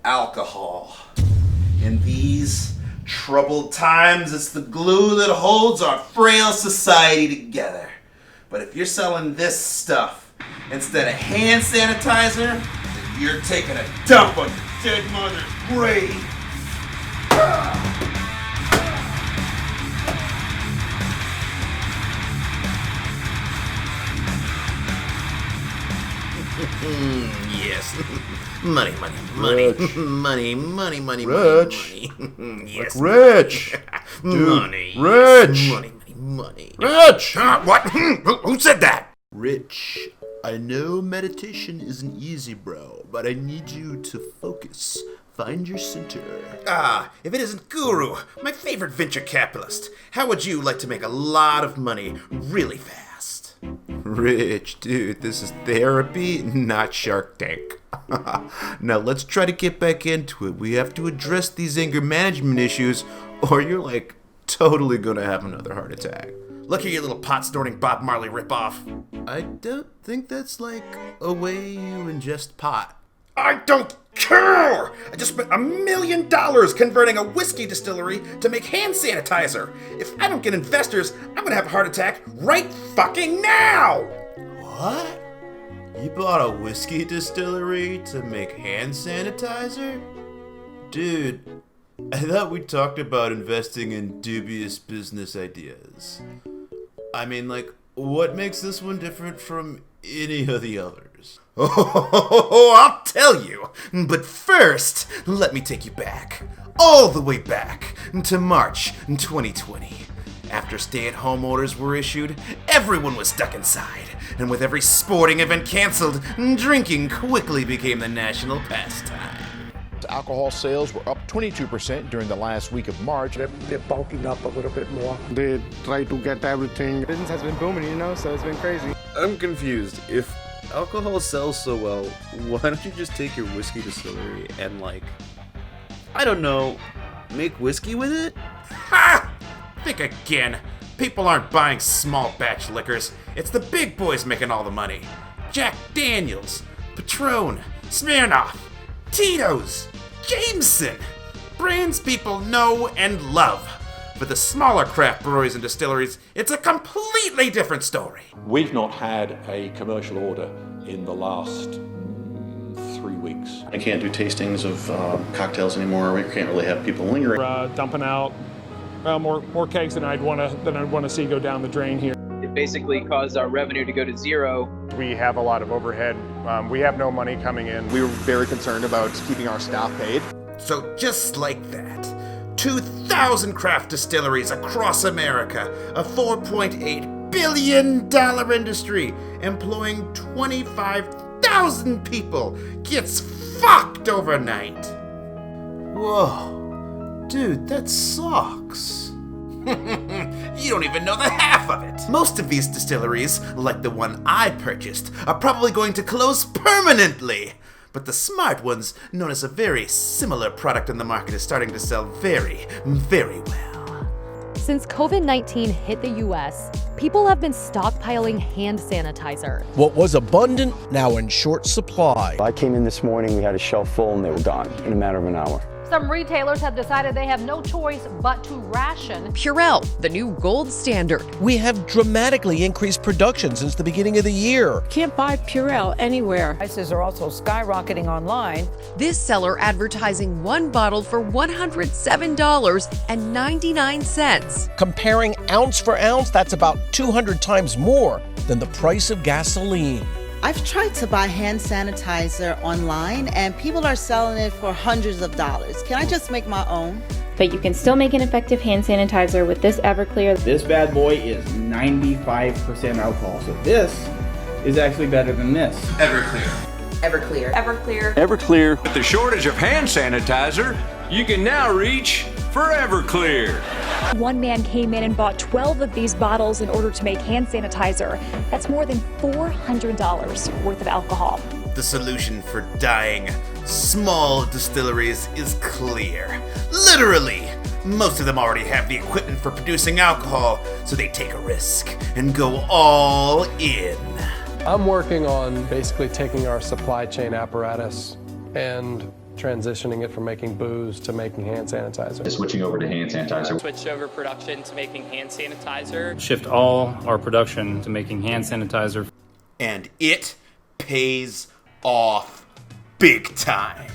alcohol. In these troubled times, it's the glue that holds our frail society together. But if you're selling this stuff instead of hand sanitizer, then you're taking a dump on your dead mother's grave. Yes. Money. Rich. Money. Rich. Yes. Like rich. Dude, Money. Rich. Money. Rich. What? Who said that? Rich. I know meditation isn't easy, bro, but I need you to focus. Find your center. If it isn't Guru, my favorite venture capitalist, how would you like to make a lot of money really fast? Rich, dude, this is therapy, not Shark Tank. Now let's try to get back into it. We have to address these anger management issues, or you're like totally gonna have another heart attack. Look here, you little pot-snorting Bob Marley ripoff. I don't think that's like a way you ingest pot. I don't care! I just spent $1 million converting a whiskey distillery to make hand sanitizer. If I don't get investors, I'm gonna have a heart attack right fucking now! What? You bought a whiskey distillery to make hand sanitizer? Dude, I thought we talked about investing in dubious business ideas. I mean, like, what makes this one different from any of the others? Oh, I'll tell you. But first, let me take you back. All the way back to March 2020. After stay-at-home orders were issued, everyone was stuck inside. And with every sporting event canceled, drinking quickly became the national pastime. Alcohol sales were up 22% during the last week of March. They're bulking up a little bit more. They try to get everything. Business has been booming, so it's been crazy. I'm confused. If alcohol sells so well, why don't you just take your whiskey distillery and, like, I don't know, make whiskey with it? Ha! Think again. People aren't buying small batch liquors. It's the big boys making all the money. Jack Daniels, Patron, Smirnoff, Tito's, Jameson. Brands people know and love. For the smaller craft breweries and distilleries, it's a completely different story. We've not had a commercial order in the last 3 weeks. I can't do tastings of cocktails anymore. We can't really have people lingering. Dumping out more kegs than I'd want to see go down the drain here. It basically caused our revenue to go to zero. We have a lot of overhead. We have no money coming in. We were very concerned about keeping our staff paid. So just like that, 2,000 craft distilleries across America, a $4.8 billion industry employing 25,000 people, gets fucked overnight. Whoa, dude, that sucks. You don't even know the half of it. Most of these distilleries, like the one I purchased, are probably going to close permanently. But the smart ones, known as a very similar product on the market, is starting to sell very, very well. Since COVID-19 hit the US, people have been stockpiling hand sanitizer. What was abundant, now in short supply. I came in this morning, we had a shelf full, and they were gone in a matter of an hour. Some retailers have decided they have no choice but to ration Purell, the new gold standard. We have dramatically increased production since the beginning of the year. Can't buy Purell anywhere. Prices are also skyrocketing online. This seller advertising one bottle for $107.99. Comparing ounce for ounce, that's about 200 times more than the price of gasoline. I've tried to buy hand sanitizer online and people are selling it for hundreds of dollars. Can I just make my own? But you can still make an effective hand sanitizer with this Everclear. This bad boy is 95% alcohol, so this is actually better than this. Everclear. Everclear. Everclear. Everclear. With the shortage of hand sanitizer, you can now reach for Everclear. One man came in and bought 12 of these bottles in order to make hand sanitizer. That's more than $400 worth of alcohol. The solution for dying small distilleries is clear. Literally, most of them already have the equipment for producing alcohol, so they take a risk and go all in. I'm working on basically taking our supply chain apparatus and transitioning it from making booze to making hand sanitizer. Switching over to hand sanitizer. Switch over production to making hand sanitizer. Shift all our production to making hand sanitizer. And it pays off big time.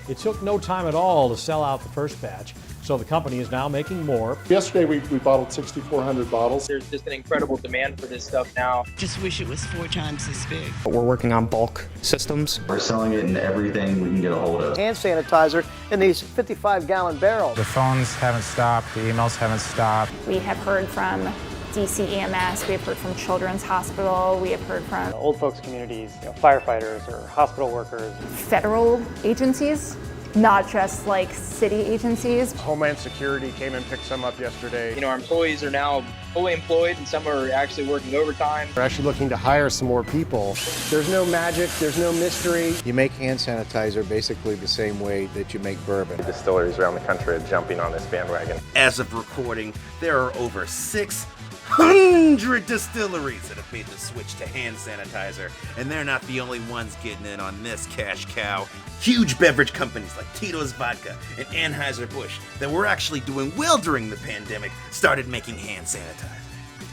It took no time at all to sell out the first batch, so the company is now making more. Yesterday we bottled 6,400 bottles. There's just an incredible demand for this stuff now. Just wish it was 4 times as big. We're working on bulk systems. We're selling it in everything we can get a hold of. Hand sanitizer in these 55-gallon barrels. The phones haven't stopped, the emails haven't stopped. We have heard from DC EMS, we have heard from Children's Hospital, we have heard from Old folks communities, firefighters or hospital workers. federal agencies, not just like city agencies. Homeland Security came and picked some up yesterday. Our employees are now fully employed and some are actually working overtime. We're actually looking to hire some more people. There's no magic, there's no mystery. You make hand sanitizer basically the same way that you make bourbon. Distilleries around the country are jumping on this bandwagon. As of recording, there are over 600 distilleries that have made the switch to hand sanitizer, and they're not the only ones getting in on this cash cow. Huge beverage companies like Tito's Vodka and Anheuser-Busch that were actually doing well during the pandemic started making hand sanitizer.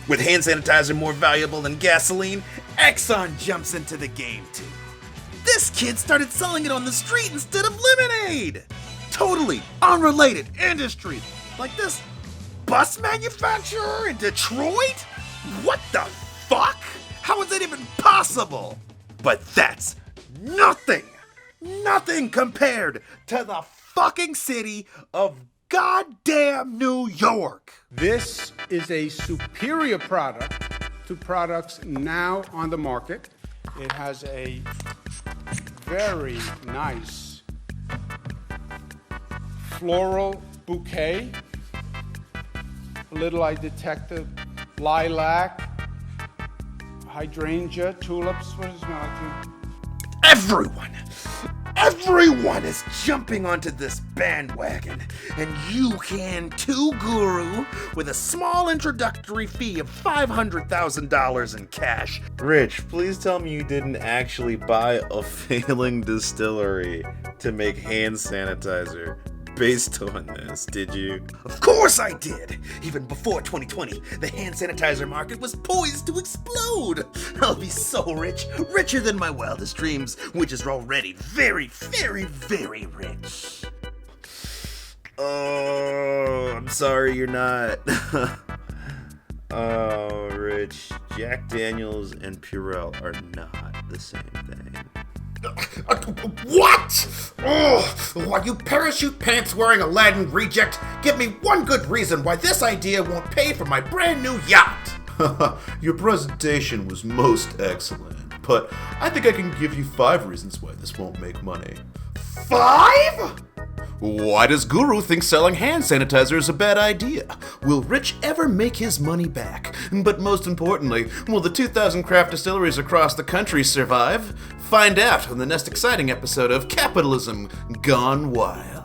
With hand sanitizer more valuable than gasoline, Exxon jumps into the game too. This kid started selling it on the street instead of lemonade. Totally unrelated industries like this bus manufacturer in Detroit? What the fuck? How is that even possible? But that's nothing compared to the fucking city of goddamn New York. This is a superior product to products now on the market. It has a very nice floral bouquet. A little I detected lilac, hydrangea, tulips. What does it smell like? Everyone is jumping onto this bandwagon, and you can too, Guru, with a small introductory fee of $500,000 in cash. Rich, please tell me you didn't actually buy a failing distillery to make hand sanitizer based on this, did you? Of course I did! Even before 2020, the hand sanitizer market was poised to explode! I'll be so rich, richer than my wildest dreams, which is already very, very, very rich. Oh, I'm sorry you're not. Oh, Rich, Jack Daniels and Purell are not the same thing. What? Oh, why, you parachute pants wearing Aladdin reject, give me one good reason why this idea won't pay for my brand new yacht. Your presentation was most excellent, but I think I can give you 5 reasons why this won't make money. 5? Why does Guru think selling hand sanitizer is a bad idea? Will Rich ever make his money back? But most importantly, will the 2,000 craft distilleries across the country survive? Find out on the next exciting episode of Capitalism Gone Wild.